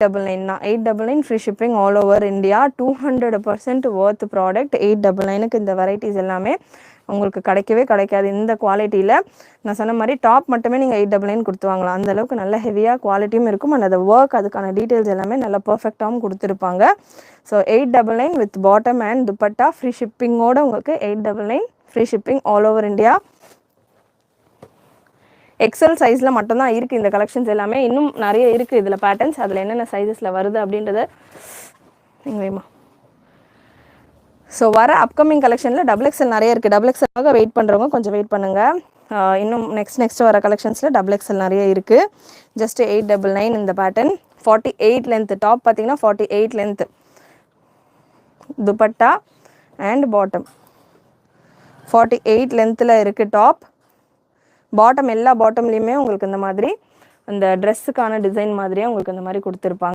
899 தான். 899 free shipping all over India. 200% worth product. 899க்கு இந்த வெரைட்டிஸ் எல்லாமே உங்களுக்கு கிடைக்கவே கிடைக்காது இந்த குவாலிட்டியில். நான் சொன்ன மாதிரி டாப் மட்டுமே நீங்கள் 899 கொடுத்து வாங்கலாம். அந்தளவுக்கு நல்ல ஹெவியாக குவாலிட்டியும் இருக்கும். அண்ட் அந்த ஒர்க் அதுக்கான டீட்டெயில்ஸ் எல்லாமே நல்லா பர்ஃபெக்டாகவும் கொடுத்துருப்பாங்க. So 899 with bottom and dupatta free ஷிப்பிங்கோடு உங்களுக்கு 899 free shipping all over India. XL சைஸில் மட்டும்தான் இருக்குது இந்த கலெக்ஷன்ஸ் எல்லாமே. இன்னும் நிறைய இருக்குது இதில் பேட்டர்ன்ஸ். அதில் என்னென்ன சைஸஸில் வருது அப்படின்றத நீங்கள் வேமா. ஸோ வர அப்கமிங் கலெக்ஷனில் டபுள் எக்ஸல் நிறைய இருக்குது. டபுள் எக்ஸலாக வெயிட் பண்ணுறவங்க கொஞ்சம் வெயிட் பண்ணுங்கள். இன்னும் நெக்ஸ்ட் வர கலெக்ஷன்ஸில் டபுள் எக்ஸல் நிறைய இருக்குது. ஜஸ்ட் 899 இந்த பேட்டர்ன். 48 லென்த்து டாப் பார்த்தீங்கன்னா 48 லென்த்து துப்பட்டா அண்ட் பாட்டம். 48 லென்த்தில் இருக்குது டாப். பாட்டம் எல்லா பாட்டம்லேயுமே உங்களுக்கு இந்த மாதிரி அந்த ட்ரெஸ்ஸுக்கான டிசைன் மாதிரியே உங்களுக்கு இந்த மாதிரி கொடுத்துருப்பாங்க.